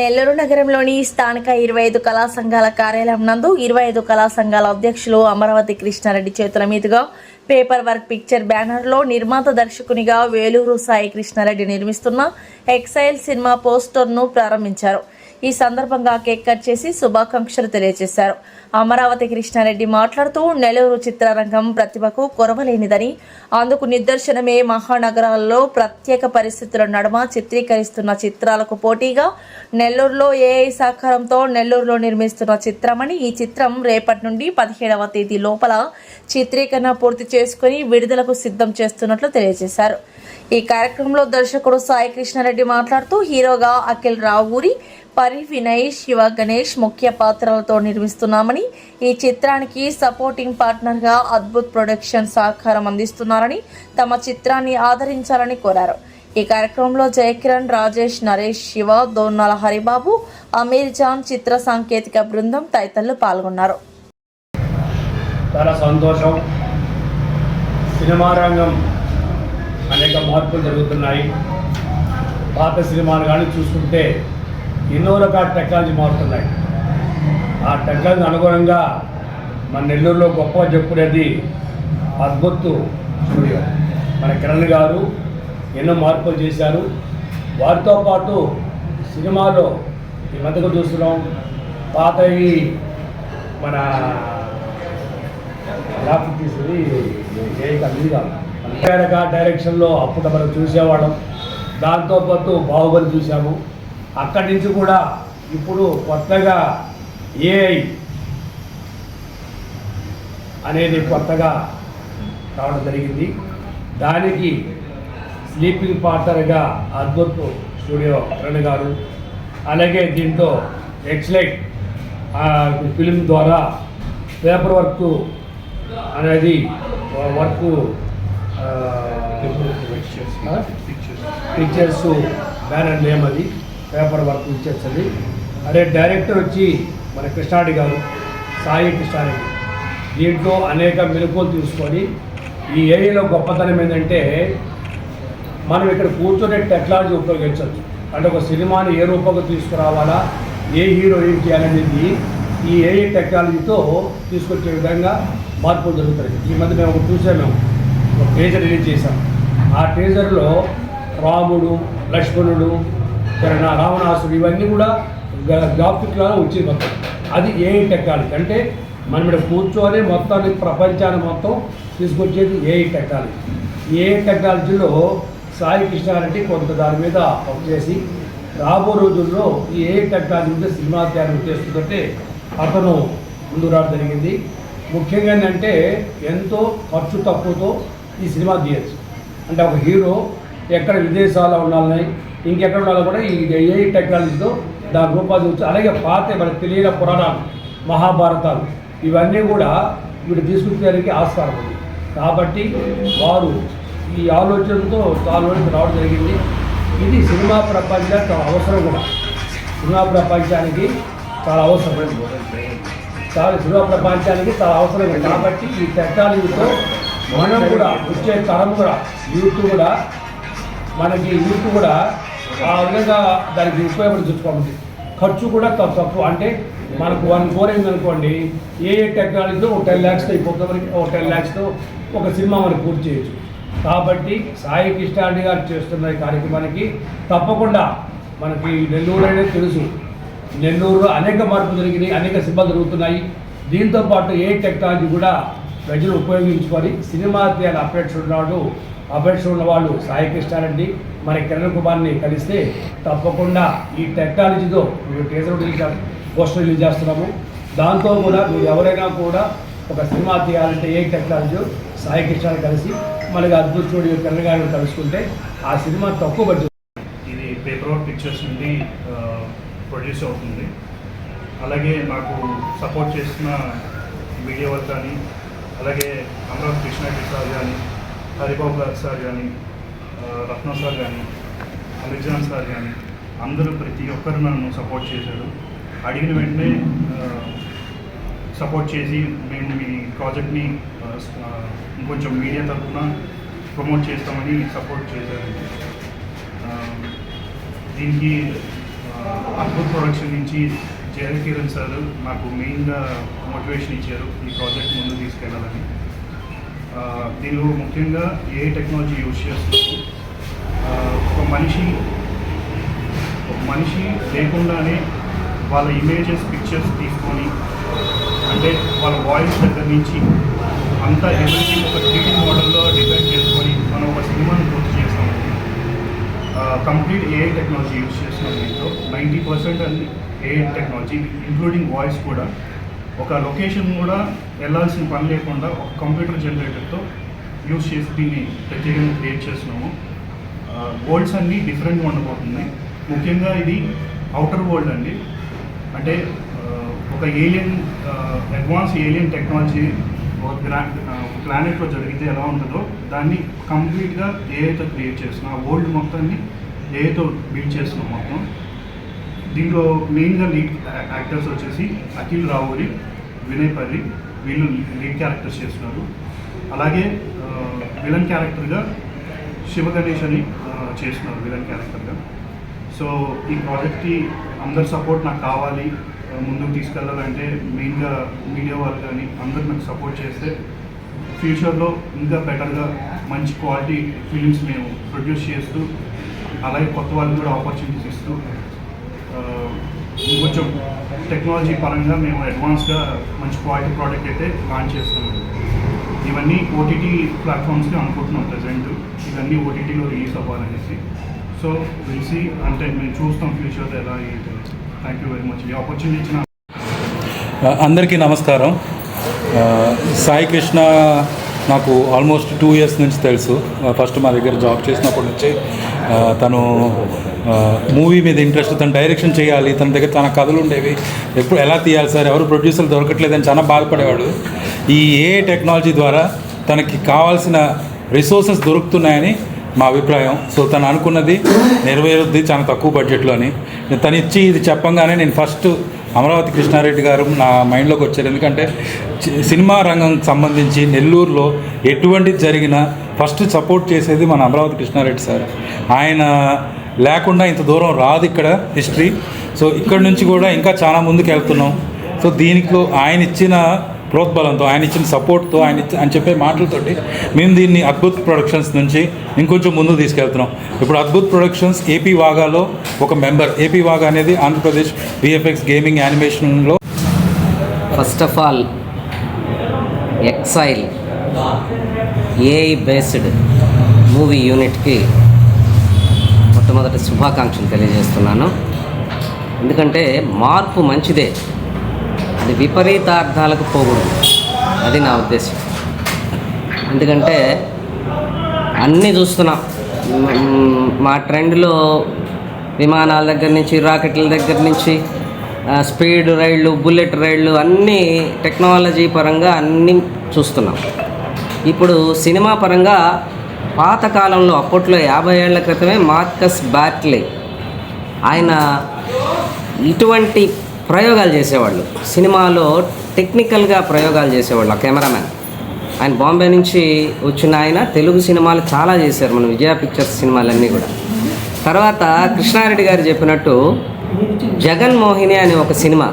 నెల్లూరు నగరంలోని స్థానిక 25 కళా సంఘాల కార్యాలయం నందు 25 కళా సంఘాల అధ్యక్షులు అమరావతి కృష్ణారెడ్డి చేతుల మీదుగా పేపర్ వర్క్ పిక్చర్ బ్యానర్లో నిర్మాత దర్శకునిగా వేలూరు సాయి కృష్ణారెడ్డి నిర్మిస్తున్న ఎక్సైల్ సినిమా పోస్టర్ను ప్రారంభించారు. ఈ సందర్భంగా కేక్ కట్ చేసి శుభాకాంక్షలు తెలియజేశారు. అమరావతి కృష్ణారెడ్డి మాట్లాడుతూ నెల్లూరు చిత్రరంగం ప్రతిభకు కొరవలేనిదని, అందుకు నిదర్శనమే మహానగరాల్లో ప్రత్యేక పరిస్థితుల నడుమ చిత్రీకరిస్తున్న చిత్రాలకు పోటీగా నెల్లూరులో ఏఐ సహకారంతో నెల్లూరులో నిర్మిస్తున్న చిత్రమని, ఈ చిత్రం రేపటి నుండి 17వ తేదీ లోపల చిత్రీకరణ పూర్తి చేసుకుని విడుదలకు సిద్ధం చేస్తున్నట్లు తెలియజేశారు. ఈ కార్యక్రమంలో దర్శకుడు సాయి కృష్ణారెడ్డి మాట్లాడుతూ హీరోగా అఖిల్ రావూరి, పరి వినయ్, శివ గణేష్ ముఖ్య పాత్రలతో నిర్మిస్తున్నామని, ఈ చిత్రానికి సపోర్టింగ్ పార్ట్నర్గా అద్భుత్ ప్రొడక్షన్ సహకారం అందిస్తున్నారని, తమ చిత్రాన్ని ఆదరించాలని కోరారు. ఈ కార్యక్రమంలో జయకిరణ్, రాజేష్, నరేష్, శివ, దోర్నాల హరిబాబు, అమీర్ జాన్, చిత్ర సాంకేతిక బృందం తదితరులు పాల్గొన్నారు. చాలా సంతోషం. సినిమా రంగం అనేక మార్పులు జరుగుతున్నాయి. పాత సినిమాలు కానీ చూసుకుంటే ఎన్నో రకాల టెక్నాలజీ మారుతున్నాయి. ఆ టెక్నాలజీ అనుగుణంగా మన నెల్లూరులో గొప్పగా చెప్పుకునేది అద్భుత్ స్టూడియో. మన కిరణ్ గారు ఎన్నో మార్పులు చేశారు. వారితో పాటు సినిమాలో ఈ మధ్యగా చూస్తున్నాం, పాతవి మన గ్రాఫిక్ తీసుకుని రకాల డైరెక్షన్లో అప్పుడు మనం చూసేవాళ్ళం. దాంతోపాటు బాహుబలి చూసాము. అక్కడి నుంచి కూడా ఇప్పుడు కొత్తగా ఏఐ అనేది కొత్తగా రావడం జరిగింది. దానికి స్లీపింగ్ పార్ట్నర్గా అద్భుత్ స్టూడియో కిరణ్ గారు, అలాగే దీంట్లో ఎక్సలెంట్ ఫిలిం ద్వారా పేపర్ వర్క్ అనేది వర్క్ పిక్చర్స్ బ్యానర్ నేమ్, అది పేపర్ వర్క్ పిక్చర్స్. అది అదే డైరెక్టర్ వచ్చి మన కృష్ణారెడ్డి గారు, సాయి కృష్ణారెడ్డి. దీంట్లో అనేక మెలకువలు తీసుకొని ఈ ఏరియాలో గొప్పతనం ఏంటంటే మనం ఇక్కడ కూర్చొని టెక్నాలజీ ఉపయోగించవచ్చు. అంటే ఒక సినిమాని ఏ రూపంగా తీసుకురావాలా, ఏ హీరో ఏం చేయాలనేది ఈ ఏఐ టెక్నాలజీతో తీసుకొచ్చే విధంగా మార్పులు జరుగుతాయి. ఈ మధ్య మేము ఒకటి చూసాము, ఒక ట్రేజర్ రిలీజ్ చేశాం. ఆ ట్రేజర్లో రాముడు, లక్ష్మణుడు, రావణాసుడు ఇవన్నీ కూడా గ్రాఫిక్లాగా వచ్చేది మొత్తం. అది ఏఐ టెక్నాలజీ. అంటే మనం ఇక్కడ కూర్చొని మొత్తాన్ని ప్రపంచాన్ని మొత్తం తీసుకొచ్చేది ఏఐ టెక్నాలజీ. ఏఐ టెక్నాలజీలో సాయి కృష్ణారెడ్డి కొంత దాని మీద వర్క్ చేసి రాబో రోజుల్లో ఈ ఏఐ టెక్నాలజీ మీద సినిమా తయారు చేస్తుంటే అతను ముందు రావడం జరిగింది. ముఖ్యంగా ఏంటంటే ఎంతో ఖర్చు తక్కువతో ఈ సినిమా తీయచ్చు. అంటే ఒక హీరో ఎక్కడ విదేశాల్లో ఉండాలని, ఇంకెక్కడ ఉండాలో కూడా ఈ ఏఐ టెక్నాలజీతో దాని రూపాలు వచ్చు. అలాగే పాత మనకు తెలియని పురాణాలు, మహాభారతాలు ఇవన్నీ కూడా వీడు తీసుకునేదానికి ఆస్కారం ఉంది. కాబట్టి వారు ఈ ఆలోచనతో చాలా రావడం జరిగింది. ఇది సినిమా ప్రపంచానికి చాలా అవసరం కూడా. సినిమా ప్రపంచానికి చాలా అవసరం, సినిమా ప్రపంచానికి చాలా అవసరం. కాబట్టి ఈ టెక్నాలజీతో మనం కూడా వచ్చే తరం కూడా యూత్ కూడా ఆ విధంగా దానికి ఉపయోగపడి చూసుకోవాలి. ఖర్చు కూడా తక్కువ. అంటే మనకు 1 crore అయిందనుకోండి, ఏ టెక్నాలజీతో ఒక 10 lakhs అయిపోతుంది. మనకి ఒక 10 lakhsతో ఒక సినిమా మనకు పూర్తి చేయొచ్చు. కాబట్టి సాయి కృష్ణారెడ్డి గారు చేస్తున్న ఈ కార్యక్రమానికి తప్పకుండా మనకి నెల్లూరు అనేది తెలుసు. నెల్లూరులో అనేక మార్పులు జరిగినాయి, అనేక సినిమాలు జరుగుతున్నాయి. దీంతోపాటు ఏ టెక్నాలజీ కూడా ప్రజలు ఉపయోగించుకొని సినిమా తీయాలి అప్డేట్స్ ఉన్న వాళ్ళు సాయి కృష్ణారెడ్డి, మన కిరణ్ కుమార్ని కలిస్తే తప్పకుండా ఈ టెక్నాలజీతో టీజర్ పోస్టర్ రిలీజ్ చేస్తున్నాము. దాంతో కూడా మీరు ఎవరైనా కూడా ఒక సినిమా తీయాలంటే ఏ టెక్నాలజీ సాయి కృష్ణారెడ్డి కలిసి మనకి అద్భుత్ స్టూడియో కిరణ్ గారిని కలుసుకుంటే ఆ సినిమా తక్కువ బడ్జెట్. ఇది పేపర్ వర్క్ పిక్చర్స్ నుండి ప్రొడ్యూస్ అవుతుంది. అలాగే నాకు సపోర్ట్ చేసిన మీడియా వర్క్ కానీ, అలాగే అమరావతి కృష్ణారెడ్డి సార్ కానీ, హరిబాబు గారు సార్ కానీ, రత్న సార్ కానీ, అమీర్ జాన్ సార్ కానీ అందరూ ప్రతి ఒక్కరు నన్ను సపోర్ట్ చేశారు. అడిగిన వెంటనే సపోర్ట్ చేసి మేము మీ ప్రాజెక్ట్ని ఇంకొంచెం మీడియా తరఫున ప్రమోట్ చేస్తామని సపోర్ట్ చేశారు. దీనికి అద్భుత్ ప్రొడక్షన్ నుంచి జయ కిరణ్ సార్ నాకు మెయిన్గా మోటివేషన్ ఇచ్చారు ఈ ప్రాజెక్ట్ ముందు తీసుకెళ్ళాలని. దీనిలో ముఖ్యంగా ఏ టెక్నాలజీ యూజ్ చేస్తున్నాము, ఒక మనిషి లేకుండానే వాళ్ళ ఇమేజెస్ పిక్చర్స్ తీసుకొని, అంటే వాళ్ళ వాయిస్ దగ్గర నుంచి అంతా ఎవ్రీథింగ్ ఒక 3D మోడల్లో డిజైన్ చేసుకొని మనం ఒక సినిమాని పూర్తి చేస్తాము. కంప్లీట్ ఏఐ టెక్నాలజీ యూజ్ చేస్తున్నాం. దీంట్లో 90% అన్ని ఏఐ టెక్నాలజీ ఇంక్లూడింగ్ వాయిస్ కూడా. ఒక లొకేషన్ కూడా వెళ్ళాల్సిన పని లేకుండా ఒక కంప్యూటర్ జనరేటర్తో యూజ్ చేసి దీన్ని ప్రత్యేకంగా క్రియేట్ చేస్తున్నాము. వరల్డ్స్ అన్నీ డిఫరెంట్గా ఉండబోతుంది. ముఖ్యంగా ఇది అవుటర్ వరల్డ్ అండి. అంటే ఒక ఏలియన్ అడ్వాన్స్ ఏలియన్ టెక్నాలజీ ఒక ప్లానెట్లో జరిగితే ఎలా ఉంటుందో దాన్ని కంప్లీట్గా ఏఐతో క్రియేట్ చేస్తున్నాం. ఆ వరల్డ్ మొత్తాన్ని ఏఐతో బిల్డ్ చేస్తున్నాం మొత్తం. దీంట్లో మెయిన్గా లీడ్ యాక్టర్స్ వచ్చేసి అఖిల్ రావుడి, వినయ్ పర్రి, వీళ్ళు లీడ్ క్యారెక్టర్స్ చేస్తున్నారు. అలాగే విలన్ క్యారెక్టర్గా శివ గణేష్ అని చేస్తున్నారు విలన్ క్యారెక్టర్గా. సో ఈ ప్రాజెక్ట్కి అందరి సపోర్ట్ నాకు కావాలి. ముందుకు తీసుకెళ్ళాలంటే మెయిన్గా మీడియా వాళ్ళు కానీ అందరూ నాకు సపోర్ట్ చేస్తే ఫ్యూచర్లో ఇంకా బెటర్గా మంచి క్వాలిటీ ఫిలిమ్స్ మేము ప్రొడ్యూస్ చేస్తూ, అలాగే కొత్త వాళ్ళకి కూడా ఆపర్చునిటీస్ ఇస్తూ ఇంకొంచెం టెక్నాలజీ పరంగా మేము అడ్వాన్స్గా మంచి క్వాలిటీ ప్రోడక్ట్ అయితే లాంచ్ చేస్తున్నాం. ఇవన్నీ ఓటీటీ ప్లాట్ఫామ్స్కి అనుకుంటున్నాం ప్రజెంట్. ఇవన్నీ ఓటీటీలో రిలీజ్ అవ్వాలనేసి. సో విల్సి అంటే మేము చూస్తాం ఫ్యూచర్లో ఎలా ఏంటి. థ్యాంక్ యూ వెరీ మచ్ ఈ ఆపర్చునిటీ ఇచ్చిన అందరికీ నమస్కారం. సాయి కృష్ణ నాకు ఆల్మోస్ట్ 2 years నుంచి తెలుసు. ఫస్ట్ మా దగ్గర జాబ్ చేసినప్పటి నుంచి తను మూవీ మీద ఇంట్రెస్ట్, తను డైరెక్షన్ చేయాలి, తన దగ్గర తన కథలు ఉండేవి, ఎప్పుడు ఎలా తీయాలి సార్, ఎవరు ప్రొడ్యూసర్లు దొరకట్లేదని చాలా బాధపడేవాడు. ఈ ఏఐ టెక్నాలజీ ద్వారా తనకి కావాల్సిన రిసోర్సెస్ దొరుకుతున్నాయని మా అభిప్రాయం. సో తను అనుకున్నది నెరవేరుద్ది చాలా తక్కువ బడ్జెట్లోని. తను ఇచ్చి ఇది చెప్పంగానే నేను ఫస్ట్ అమరావతి కృష్ణారెడ్డి గారు నా మైండ్లోకి వచ్చారు. ఎందుకంటే సినిమా రంగం సంబంధించి నెల్లూరులో ఎటువంటిది జరిగినా ఫస్ట్ సపోర్ట్ చేసేది మన అమరావతి కృష్ణారెడ్డి సార్. ఆయన లేకుండా ఇంత దూరం రాదు ఇక్కడ హిస్టరీ. సో ఇక్కడ నుంచి కూడా ఇంకా చాలా ముందుకు వెళ్తున్నాం. సో దీనిలో ఆయన ఇచ్చిన ప్రోత్బలంతో, ఆయన ఇచ్చిన సపోర్ట్తో, ఆయన చెప్పే మాటలతోటి మేము దీన్ని అద్భుత్ ప్రొడక్షన్స్ నుంచి ఇంకొంచెం ముందుకు తీసుకెళ్తున్నాం. ఇప్పుడు అద్భుత్ ప్రొడక్షన్స్ ఏపీ వాగాలో ఒక మెంబర్. ఏపీ వాగా అనేది Andhra Pradesh VFX gaming యానిమేషన్లో first of all exhale AI based movie యూనిట్కి మొట్టమొదటి శుభాకాంక్షలు తెలియజేస్తున్నాను. ఎందుకంటే మార్పు మంచిదే, అది విపరీతార్థాలకు పోకూడదు, అది నా ఉద్దేశం. ఎందుకంటే అన్నీ చూస్తున్నాం. మా ట్రెండ్లో విమానాల దగ్గర నుంచి, రాకెట్ల దగ్గర నుంచి, స్పీడ్ రైళ్ళు, బుల్లెట్ రైళ్ళు, అన్నీ టెక్నాలజీ పరంగా అన్నీ చూస్తున్నాం. ఇప్పుడు సినిమా పరంగా పాతకాలంలో అప్పట్లో 50 ఏళ్ల క్రితమే మార్కస్ బార్క్లే ఆయన ఇటువంటి ప్రయోగాలు చేసేవాళ్ళు. సినిమాలో టెక్నికల్గా ప్రయోగాలు చేసేవాళ్ళు. ఆ కెమెరామ్యాన్ ఆయన బాంబే నుంచి వచ్చిన ఆయన తెలుగు సినిమాలు చాలా చేశారు, మన విజయ పిక్చర్స్ సినిమాలన్నీ కూడా. తర్వాత కృష్ణారెడ్డి గారు చెప్పినట్టు జగన్మోహిని అనే ఒక సినిమా